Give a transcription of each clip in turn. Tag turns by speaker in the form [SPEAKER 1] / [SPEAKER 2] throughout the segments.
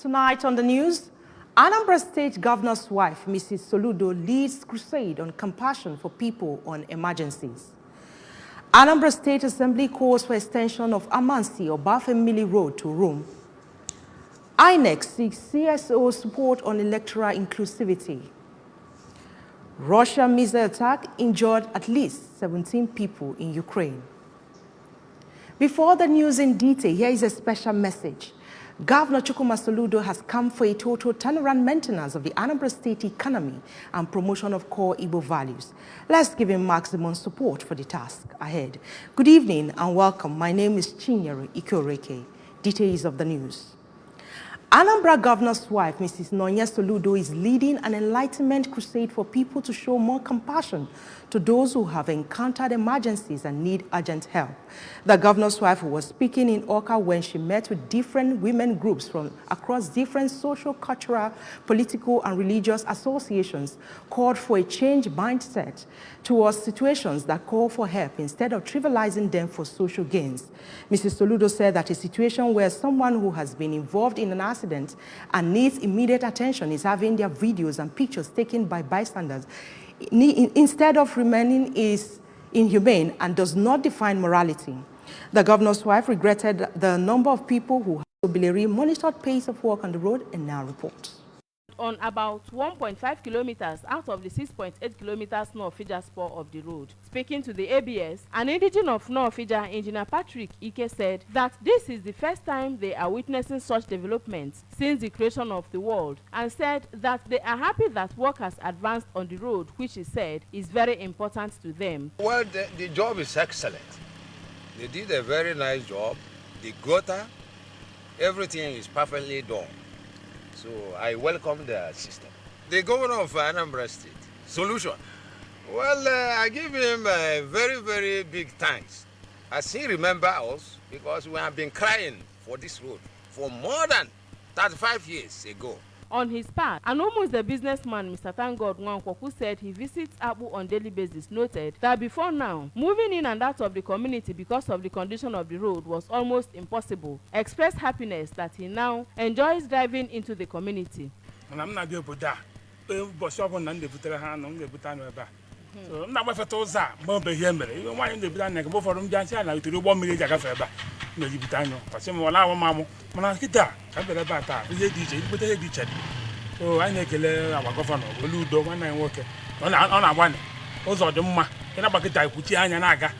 [SPEAKER 1] Tonight on the news, Anambra State Governor's wife, Mrs. Soludo, leads crusade on compassion for people on emergencies. Anambra State Assembly calls for extension of Amansi Obafemili Road to Rome. INEC seeks CSO support on electoral inclusivity. Russian missile attack injured at least 17 people in Ukraine. Before the news in detail, here is a special message. Governor Chukwuma Soludo has come for a total turnaround maintenance of the Anambra State economy and promotion of core Igbo values. Let's give him maximum support for the task ahead. Good evening and welcome. My name is Chinyere Ikoreke. Details of the news. Anambra Governor's wife, Mrs. Nonya Soludo, is leading an enlightenment crusade for people to show more compassion to those who have encountered emergencies and need urgent help. The governor's wife was speaking in Oka when she met with different women groups from across different social, cultural, political, and religious associations, called for a change mindset towards situations that call for help instead of trivializing them for social gains. Mrs. Soludo said that a situation where someone who has been involved in an accident and needs immediate attention is having their videos and pictures taken by bystanders instead of remaining is inhumane and does not define morality. The governor's wife regretted the number of people who have monitored pace of work on the road and now report.
[SPEAKER 2] On about 1.5 kilometers out of the 6.8 kilometers North Fija spur of the road. Speaking to the ABS, an indigene of North Fija, Engineer Patrick Ike, said that this is the first time they are witnessing such developments since the creation of the world, and said that they are happy that work has advanced on the road, which he said is very important to them.
[SPEAKER 3] Well, the job is excellent. They did a very nice job. The gutter, everything is perfectly done. So I welcome the system. The governor of Anambra State, Solution. Well, I give him a very, very big thanks. As he remembers us, because we have been crying for this road for more than 35 years ago.
[SPEAKER 2] On his part, and almost the businessman, Mr. Thanggod Nwankwo, who said he visits Abu on daily basis, noted that before now, moving in and out of the community because of the condition of the road was almost impossible. Expressed happiness that he now enjoys driving into the community.
[SPEAKER 4] So I'm not going to that. More behavior. You want to be done. Go for them. Just like to do 1 million jaga feba. No, you be done. But some wala wa mamu. Mana kita. Kabela bata. We DJ. We take DJ. So I need to let our governor. We do do one and work. On a one. Also the mama. Can I bucket type? Puti anya naga.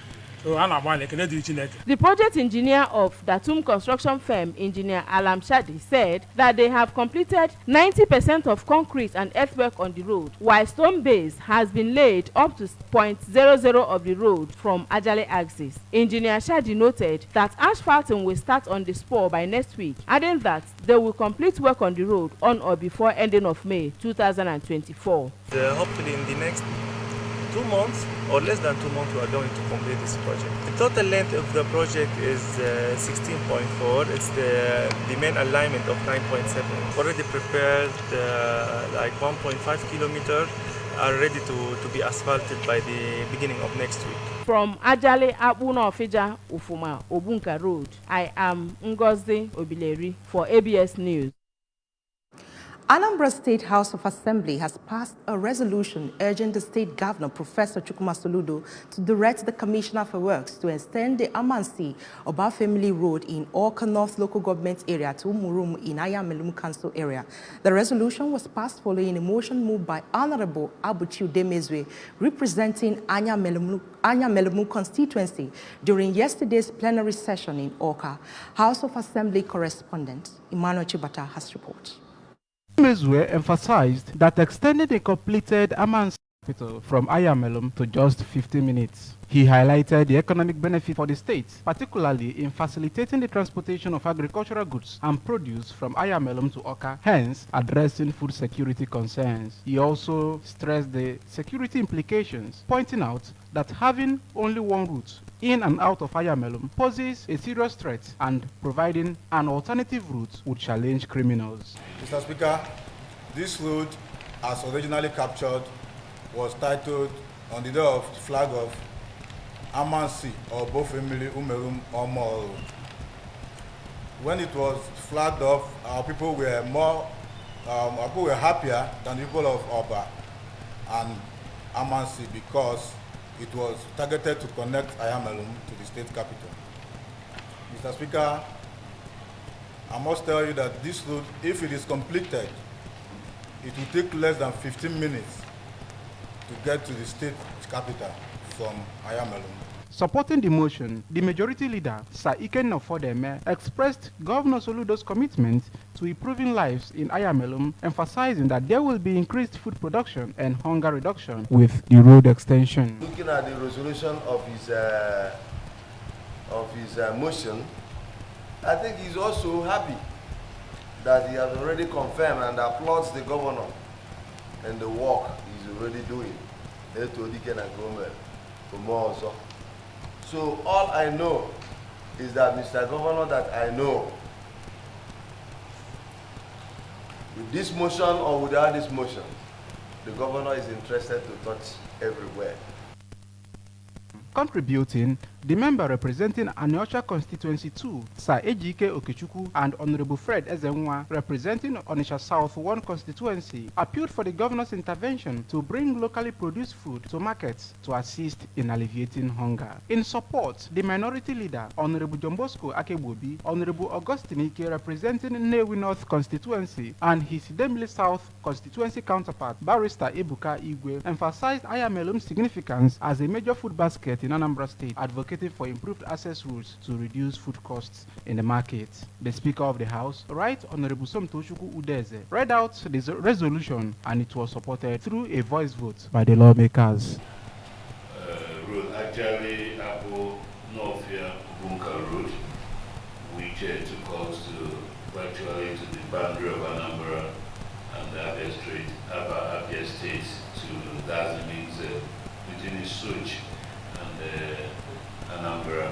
[SPEAKER 4] So I know one. Can do it.
[SPEAKER 2] The project engineer of Datum construction firm, Engineer Alam Shadi, said that they have completed 90% of concrete and earthwork on the road, while stone base has been laid up to 0.00 of the road from Ajale axis. Engineer Shadi noted that asphalting will start on the spur by next week, adding that they will complete work on the road on or before ending of May 2024.
[SPEAKER 5] Hopefully in the next 2 months or less than 2 months we are going to complete this project. The total length of the project is 16.4. It's the main alignment of 9.7. Already prepared like 1.5 kilometers are ready to be asphalted by the beginning of next week.
[SPEAKER 2] From Ajale Abuna Ofija Ufuma Obunka Road, I am Ngozi Obileri for ABS News.
[SPEAKER 1] Anambra State House of Assembly has passed a resolution urging the state governor, Professor Chukwuma Soludo, to direct the Commissioner for Works to extend the Amansi Obafemili Road in Awka North Local Government Area to Umurum in Ayamelum Council area. The resolution was passed following a motion moved by Honorable Abuchi Udemezwe, representing Ayamelum constituency during yesterday's plenary session in Awka. House of Assembly correspondent Emmanuel Chibata has reported.
[SPEAKER 6] Mezwe emphasized that extending the completed Amansi hospital from Ayamelum to just 50 minutes. He highlighted the economic benefit for the state, particularly in facilitating the transportation of agricultural goods and produce from Ayamelum to Awka, hence addressing food security concerns. He also stressed the security implications, pointing out that having only one route in and out of Ayamelum poses a serious threat, and providing an alternative route would challenge criminals.
[SPEAKER 7] Mr. Speaker, this route, as originally captured, was titled on the day of the flag of Amansi or Obafemili Umerum Omo. when it was flagged off, our people were happier than the people of Oba and Amansi because it was targeted to connect Ayamelum to the state capital. Mr. Speaker, I must tell you that this route, if it is completed, it will take less than 15 minutes to get to the state capital from Ayamelum.
[SPEAKER 6] Supporting the motion, the majority leader, Sir Ikenna Fodeme, expressed Governor Soludo's commitment to improving lives in Ayamelum, emphasizing that there will be increased food production and hunger reduction with the road extension.
[SPEAKER 8] Looking at the resolution of his motion, I think he's also happy that he has already confirmed and applauds the governor and the work he's already doing. So all I know is that, Mr. Governor, that I know, with this motion or without this motion, the governor is interested to touch everywhere.
[SPEAKER 6] Contributing, the member representing Aniocha Constituency 2, Sir Ejike Okechukwu, and Honorable Fred Ezenwa, representing Onitsha South 1 constituency, appealed for the governor's intervention to bring locally produced food to markets to assist in alleviating hunger. In support, the minority leader, Honorable John Bosco Akebobi, Honorable Augustine Ike, representing Nnewi North constituency, and his Idemili South constituency counterpart, Barrister Ebuka Igwe, emphasized Ayamelum's significance as a major food basket in Anambra State, advocating for improved access routes to reduce food costs in the market. The Speaker of the House, Right Honorable Somtoshuku Udeze, read out the resolution, and it was supported through a voice vote by the lawmakers.
[SPEAKER 9] Road actually Apple Northia Bunker Road, which took us virtually to the boundary of Anambra and Abia State to Dazimix between Such and Anambra,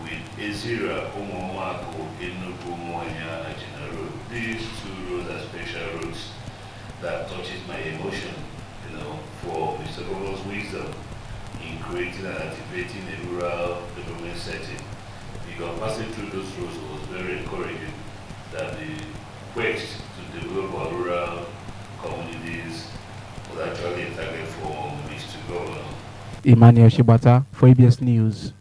[SPEAKER 9] with Ezira, Omomako, Enugu, Moanya, Ajina Road. These two roads are special roads that touches my emotion, for Mr. Governor's wisdom in creating and activating a rural development setting. Because passing through those roads was very encouraging, that the quest to develop our rural communities was actually a target for Mr. Governor.
[SPEAKER 6] Emmanuel Shibata for ABS News.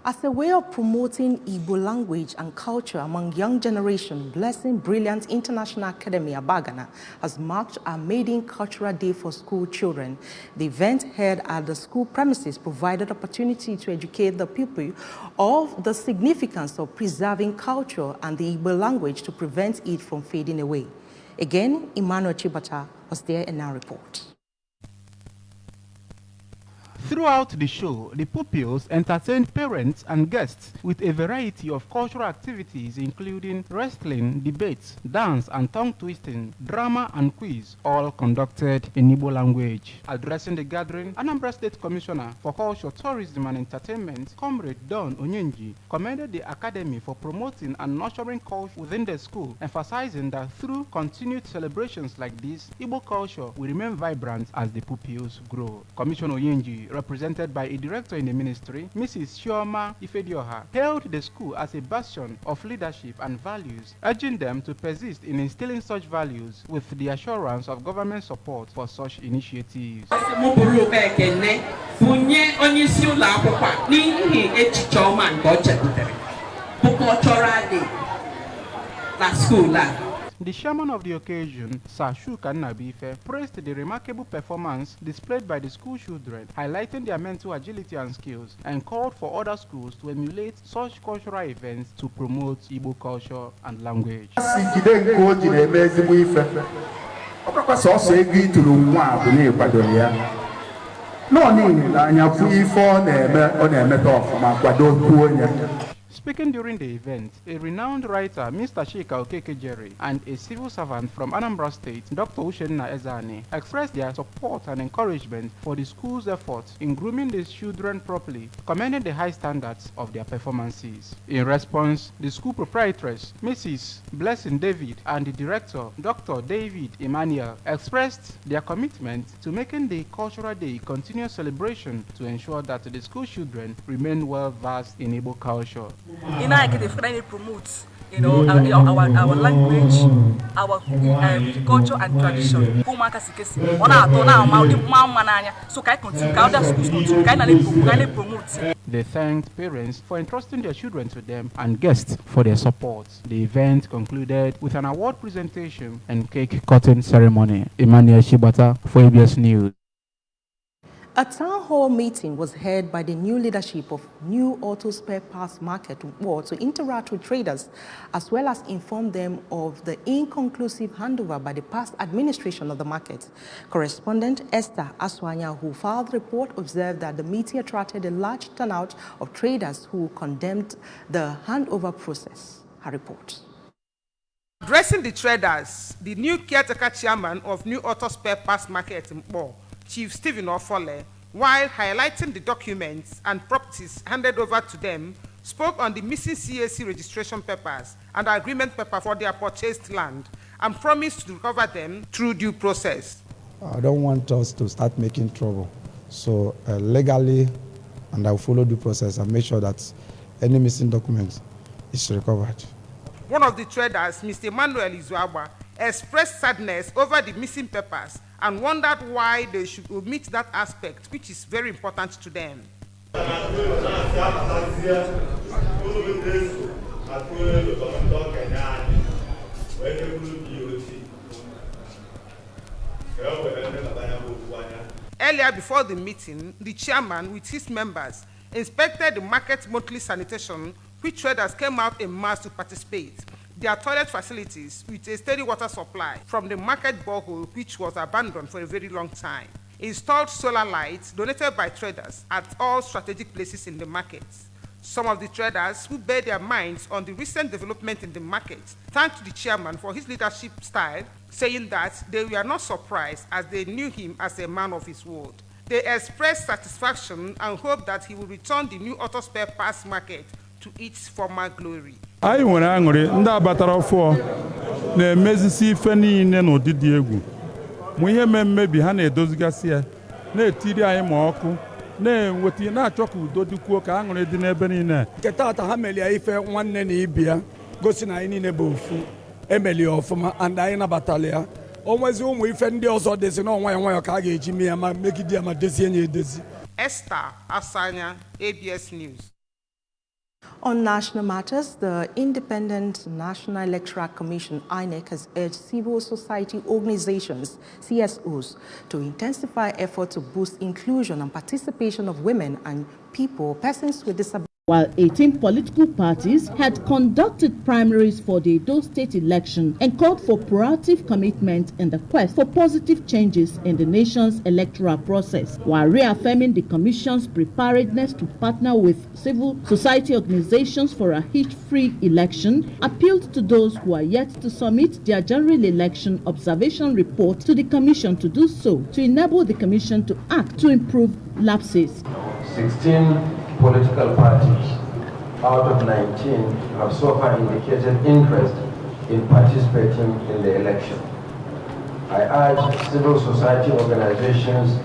[SPEAKER 1] As a way of promoting Igbo language and culture among young generation, Blessing Brilliant International Academy Abagana has marked a maiden cultural day for school children. The event held at the school premises provided opportunity to educate the people of the significance of preserving culture and the Igbo language to prevent it from fading away. Again, Emmanuel Chibata was there in our report.
[SPEAKER 6] Throughout the show, the pupils entertained parents and guests with a variety of cultural activities including wrestling, debates, dance and tongue twisting, drama and quiz, all conducted in Igbo language. Addressing the gathering, Anambra State Commissioner for Culture, Tourism and Entertainment, Comrade Don Onyenji, commended the academy for promoting and nurturing culture within the school, emphasizing that through continued celebrations like this, Igbo culture will remain vibrant as the pupils grow. Commissioner Onyenji, represented by a director in the ministry, Mrs. Chioma Ifedioha, hailed the school as a bastion of leadership and values, urging them to persist in instilling such values with the assurance of government support for such initiatives. The chairman of the occasion, Sir Shuka Nabife, praised the remarkable performance displayed by the school children, highlighting their mental agility and skills, and called for other schools to emulate such cultural events to promote Igbo culture and language. Speaking during the event, a renowned writer, Mr. Shika Okeke-Jerry, and a civil servant from Anambra State, Dr. Ushenna Ezani, expressed their support and encouragement for the school's efforts in grooming these children properly, commending the high standards of their performances. In response, the school proprietress, Mrs. Blessing David, and the director, Dr. David Emmanuel, expressed their commitment to making the Cultural Day a continuous celebration to ensure that the school children remain well versed in Igbo culture.
[SPEAKER 10] In our promote, you know, our language, our culture and tradition. So can continue, other schools continue, can promote.
[SPEAKER 6] They thanked parents for entrusting their children to them and guests for their support. The event concluded with an award presentation and cake cutting ceremony. Emmanuel Shibata for ABS News.
[SPEAKER 1] A town hall meeting was held by the new leadership of New Auto Spare Parts Market Board to interact with traders as well as inform them of the inconclusive handover by the past administration of the market. Correspondent Esther Aswanya, who filed the report, observed that the meeting attracted a large turnout of traders who condemned the handover process. Her report.
[SPEAKER 11] Addressing the traders, the new caretaker chairman of New Auto Spare Parts Market Board, Chief Stephen Ofole, while highlighting the documents and properties handed over to them, spoke on the missing CAC registration papers and agreement paper for their purchased land and promised to recover them through due process.
[SPEAKER 12] I don't want us to start making trouble. So legally, and I'll follow due process and make sure that any missing document is recovered.
[SPEAKER 11] One of the traders, Mr. Emmanuel Izuagba, expressed sadness over the missing papers and wondered why they should omit that aspect, which is very important to them. Earlier before the meeting, the chairman with his members inspected the market monthly sanitation, which traders came out en masse to participate. Their toilet facilities with a steady water supply from the market borehole, which was abandoned for a very long time. Installed solar lights donated by traders at all strategic places in the market. Some of the traders who bear their minds on the recent development in the market thanked the chairman for his leadership style, saying that they were not surprised as they knew him as a man of his word. They expressed satisfaction and hope that he will return the New Auto Spare Parts Market to its former glory.
[SPEAKER 4] Anyị nwere aṅụrị ndị abatara ọfọ na-emezisi ife niile n'ụdịdị egwu. Mụ ihe mmebi ha na-edozigasị ya, na-etiri anyị ma ọkụ, na-enweta na-achọ ka udo dịkwuo ka aṅụrị dị n'ebe niile.
[SPEAKER 13] Nke taata ha melia ife nwanne na ibia gosi na anyị niile bụ ofu emeli ọfụma and anyị nabatala ya. Onwezi ụmụ ife ndị ọzọ dezi na onwe ya nwayọ ka a ga-eji mee ya ma megide ya ma dezie nye edezi.
[SPEAKER 11] Esther Asanya, ABS News.
[SPEAKER 1] On national matters, the Independent National Electoral Commission, INEC, has urged civil society organizations, CSOs, to intensify efforts to boost inclusion and participation of women and persons with disabilities.
[SPEAKER 14] While 18 political parties had conducted primaries for the Edo State election and called for proactive commitment in the quest for positive changes in the nation's electoral process, while reaffirming the Commission's preparedness to partner with civil society organizations for a hitch-free election, appealed to those who are yet to submit their general election observation report to the Commission to do so, to enable the Commission to act to improve lapses.
[SPEAKER 15] 16 political parties out of 19 have so far indicated interest in participating in the election. I urge civil society organizations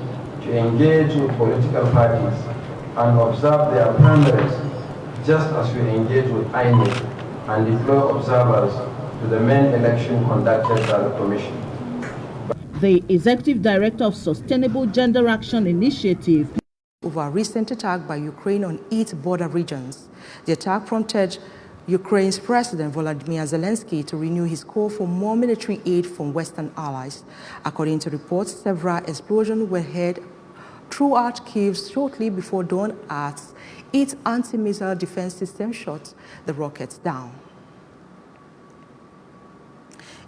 [SPEAKER 15] to engage with political parties and observe their primaries just as we engage with INEC and deploy observers to the main election conducted by the Commission.
[SPEAKER 14] The Executive Director of Sustainable Gender Action Initiative
[SPEAKER 1] over a recent attack by Ukraine on its border regions. The attack prompted Ukraine's President Volodymyr Zelensky to renew his call for more military aid from Western allies. According to reports, several explosions were heard throughout Kyiv shortly before dawn as its anti-missile defense system shot the rockets down.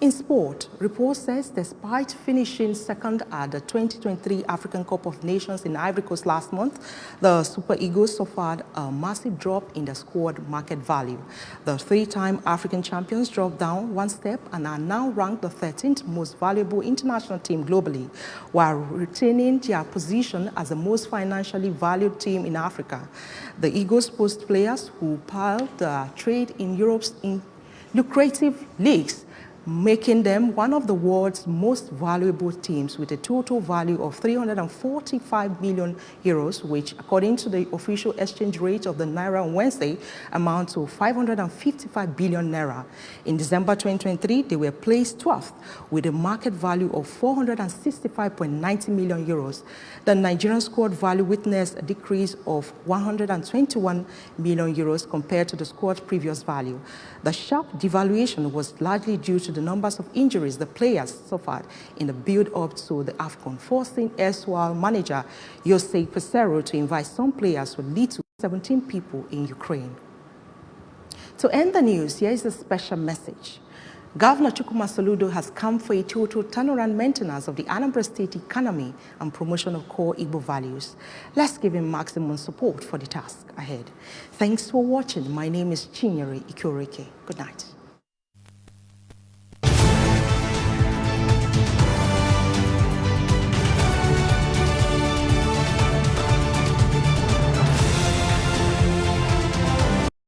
[SPEAKER 1] In sport, report says despite finishing second at the 2023 African Cup of Nations in Ivory Coast last month, the Super Eagles suffered a massive drop in the squad market value. The three-time African champions dropped down one step and are now ranked the 13th most valuable international team globally, while retaining their position as the most financially valued team in Africa. The Eagles post players who piled the trade in Europe's lucrative leagues making them one of the world's most valuable teams with a total value of 345 million euros, which, according to the official exchange rate of the Naira on Wednesday, amount to 555 billion Naira. In December 2023, they were placed 12th with a market value of 465.90 million euros. The Nigerian squad value witnessed a decrease of 121 million euros compared to the squad's previous value. The sharp devaluation was largely due to the numbers of injuries the players suffered in the build-up to the AFCON, forcing erstwhile manager Jose Peseiro to invite some players who lead to 17 people in Ukraine. To end the news, here is a special message. Governor Chukwuma Soludo has come for a total turnaround maintenance of the Anambra State economy and promotion of core Igbo values. Let's give him maximum support for the task ahead. Thanks for watching. My name is Chinyere Ikoreke. Good night.